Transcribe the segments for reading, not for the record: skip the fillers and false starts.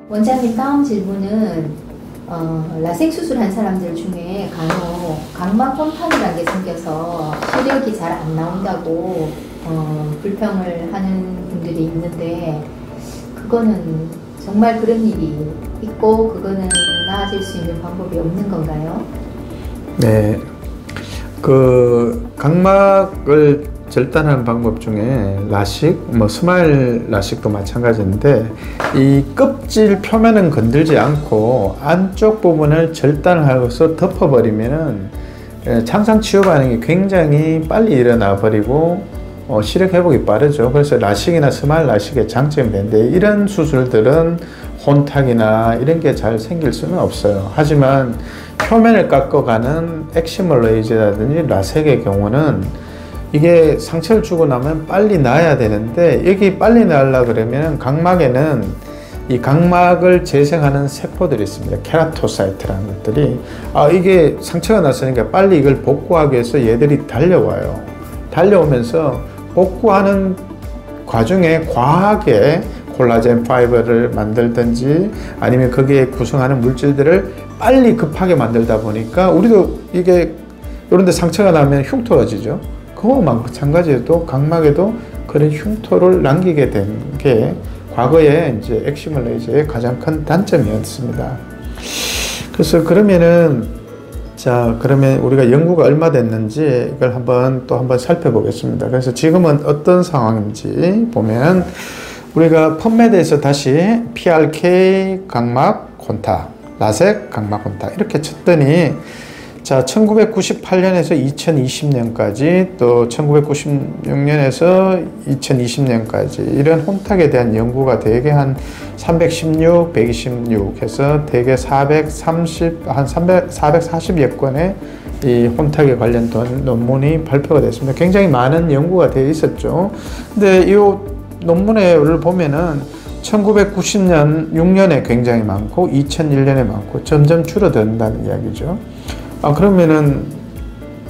원장님, 다음 질문은 라섹 수술한 사람들 중에 간혹 각막 혼탁이라는 게 생겨서 시력이 잘 안 나온다고 불평을 하는 분들이 있는데, 그거는 정말 그런 일이 있고 그거는 나아질 수 있는 방법이 없는 건가요? 네, 그 각막을 절단하는 방법 중에 라식, 스마일 라식도 마찬가지인데, 이 껍질 표면은 건들지 않고 안쪽 부분을 절단하고서 덮어버리면은 창상 치유 반응이 굉장히 빨리 일어나 버리고 시력 회복이 빠르죠. 그래서 라식이나 스마일 라식의 장점이 되는데, 이런 수술들은 혼탁이나 이런 게 잘 생길 수는 없어요. 하지만 표면을 깎아가는 엑시멀 레이저라든지 라섹의 경우는 이게 상처를 주고 나면 빨리 나아야 되는데, 여기 빨리 나으려 그러면 각막에는 이 각막을 재생하는 세포들이 있습니다. 케라토사이트라는 것들이, 이게 상처가 났으니까 빨리 이걸 복구하기 위해서 얘들이 달려와요. 달려오면서 복구하는 과정에 과하게 콜라겐 파이버를 만들든지 아니면 거기에 구성하는 물질들을 빨리 급하게 만들다 보니까, 우리도 이게 이런 데 상처가 나면 흉터가 지죠. 그거 마찬가지로 각막에도 그런 흉터를 남기게 된 게 과거에 이제 엑시멀 레이저의 가장 큰 단점이었습니다. 그래서 그러면 우리가 연구가 얼마 됐는지 이걸 한번 살펴보겠습니다. 그래서 지금은 어떤 상황인지 보면, 우리가 펀메드에서 다시 PRK 각막 혼탁, 라섹 각막 혼탁 이렇게 쳤더니, 1998년에서 2020년까지 또 1996년에서 2020년까지 이런 혼탁에 대한 연구가 대개 한 316, 126 해서 대개 440여 건의 이 혼탁에 관련된 논문이 발표가 됐습니다. 굉장히 많은 연구가 되어 있었죠. 근데 이 논문을 보면은 1990년, 6년에 굉장히 많고 2001년에 많고 점점 줄어든다는 이야기죠. 그러면은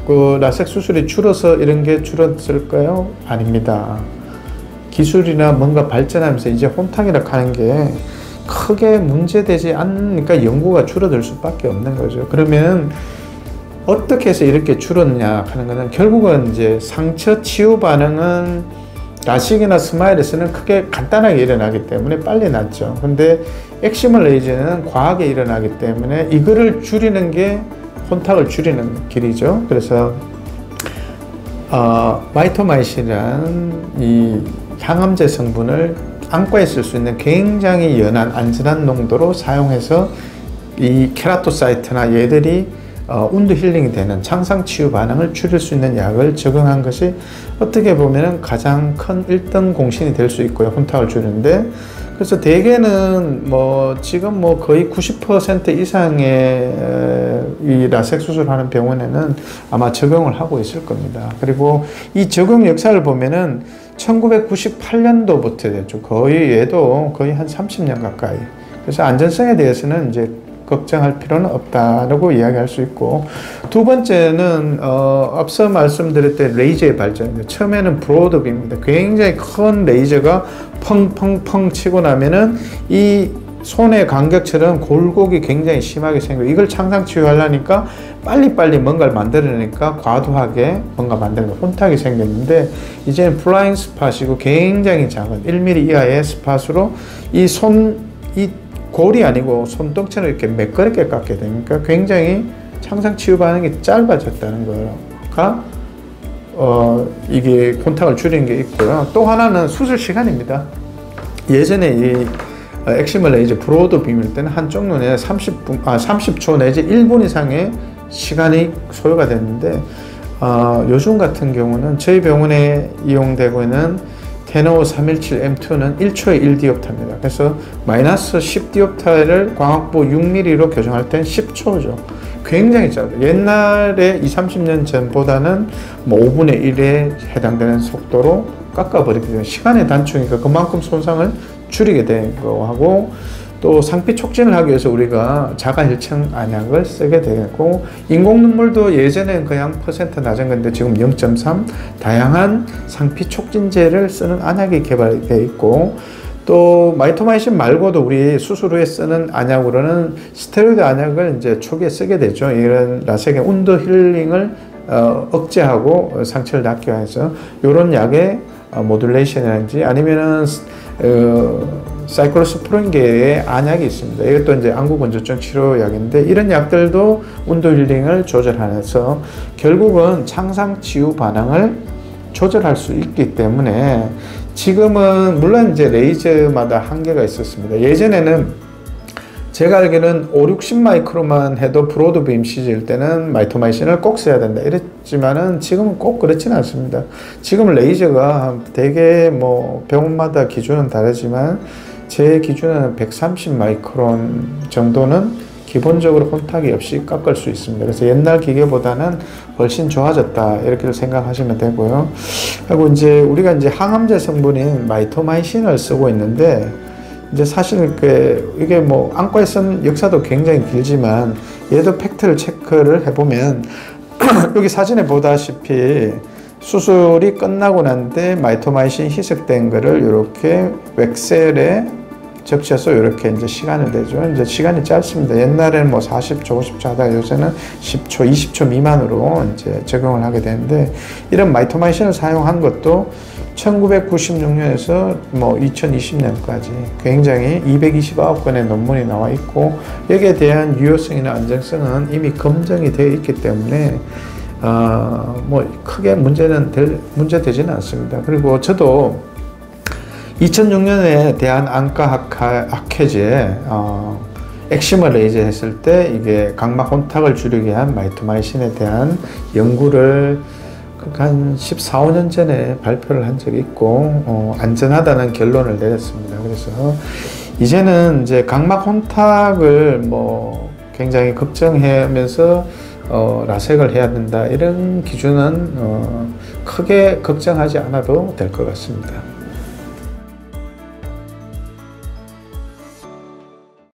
그 라섹 수술이 줄어서 이런 게 줄었을까요? 아닙니다. 기술이나 뭔가 발전하면서 이제 혼탁이라고 하는 게 크게 문제되지 않으니까 연구가 줄어들 수밖에 없는 거죠. 그러면 어떻게 해서 이렇게 줄었냐 하는 것은, 결국은 이제 상처 치유 반응은 라식이나 스마일에서는 크게 간단하게 일어나기 때문에 빨리 낫죠. 근데 엑시멀 레이저는 과하게 일어나기 때문에 이거를 줄이는 게 혼탁을 줄이는 길이죠. 그래서 마이토마이신이라는 이 항암제 성분을 안과에 쓸 수 있는 굉장히 연한 안전한 농도로 사용해서 이 케라토사이트나 얘들이 운드 힐링이 되는 창상 치유 반응을 줄일 수 있는 약을 적용한 것이 어떻게 보면 가장 큰 1등 공신이 될 수 있고요. 혼탁을 줄이는데, 그래서 대개는 지금 거의 90% 이상의 이 라섹 수술하는 병원에는 아마 적용을 하고 있을 겁니다. 그리고 이 적용 역사를 보면은 1998년도부터 됐죠. 얘도 거의 한 30년 가까이. 그래서 안전성에 대해서는 이제 걱정할 필요는 없다라고 이야기할 수 있고, 두 번째는 앞서 말씀드렸던 레이저의 발전입니다. 처음에는 브로드빔입니다. 굉장히 큰 레이저가 펑펑펑 치고 나면은 이 손의 간격처럼 골곡이 굉장히 심하게 생겨요. 이걸 창상 치유하려니까 빨리빨리 뭔가를 만들어내니까 과도하게 뭔가 만드는 혼탁이 생겼는데, 이제는 플라잉 스팟이고 굉장히 작은 1mm 이하의 스팟으로 이 골이 아니고 손등처럼 이렇게 매끄럽게 깎게 되니까 굉장히 창상 치유 반응이 짧아졌다는 거가 이게 혼탁을 줄이는 게 있고요. 또 하나는 수술 시간입니다. 예전에 이 엑시멀 레이저 브로드 빔일 때는 한쪽 눈에 30초 내지 1분 이상의 시간이 소요가 됐는데, 요즘 같은 경우는 저희 병원에 이용되고 있는 테노 317M2는 1초에 1디옵타입니다. 그래서 마이너스 10디옵타를 광학부 6mm로 교정할 땐 10초죠. 굉장히 짧아요. 옛날에 20-30년 전보다는 5분의 1에 해당되는 속도로 깎아버리기 때문에 시간의 단축이니까 그만큼 손상을 줄이게 된 거하고, 또 상피 촉진을 하기 위해서 우리가 자가혈청 안약을 쓰게 되고, 인공 눈물도 예전에는 그냥 % 낮은 건데 지금 0.3 다양한 상피 촉진제를 쓰는 안약이 개발되어 있고, 또 마이토마이신 말고도 우리 수술 후에 쓰는 안약으로는 스테로이드 안약을 이제 초기에 쓰게 되죠. 이런 라섹의 운드 힐링을 억제하고 상처를 낫게 해서 이런 약의 모듈레이션이라든지 아니면은 사이클로스프린계의 안약이 있습니다. 이것도 이제 안구건조증 치료약인데 이런 약들도 운드 힐링을 조절하면서 결국은 창상 치유 반응을 조절할 수 있기 때문에 지금은 물론 이제 레이저마다 한계가 있었습니다. 예전에는 제가 알기로는 5, 60마이크로만 해도 브로드빔 CG일 때는 마이토마이신을 꼭 써야 된다 이랬지만은 지금은 꼭 그렇지는 않습니다. 지금 레이저가 되게 뭐 병원마다 기준은 다르지만 제 기준은 130마이크론 정도는 기본적으로 혼탁이 없이 깎을 수 있습니다. 그래서 옛날 기계보다는 훨씬 좋아졌다 이렇게 생각하시면 되고요. 그리고 이제 우리가 이제 항암제 성분인 마이토마이신을 쓰고 있는데 이제 사실 이게 뭐 안과에 쓴 역사도 굉장히 길지만 얘도 팩트를 체크를 해보면 여기 사진에 보다시피 수술이 끝나고 난 뒤 마이토마이신 희석된 거를 이렇게 웩셀에 적셔서 이렇게 이제 시간을 내죠. 이제 시간이 짧습니다. 옛날에는 뭐 40초, 50초 하다가 요새는 10초, 20초 미만으로 이제 적용을 하게 되는데 이런 마이토마이신을 사용한 것도 1996년에서 뭐 2020년까지 굉장히 229건의 논문이 나와 있고 여기에 대한 유효성이나 안정성은 이미 검증이 되어 있기 때문에 뭐 크게 문제 되지는 않습니다. 그리고 저도 2006년에 대한안과학회지에 엑시머 레이저 했을 때 이게 각막 혼탁을 줄이기 위한 마이토마이신에 대한 연구를 한 14, 15년 전에 발표를 한 적이 있고 안전하다는 결론을 내렸습니다. 그래서 이제는 이제 각막 혼탁을 뭐 굉장히 걱정하면서 라섹을 해야 된다 이런 기준은 크게 걱정하지 않아도 될 것 같습니다.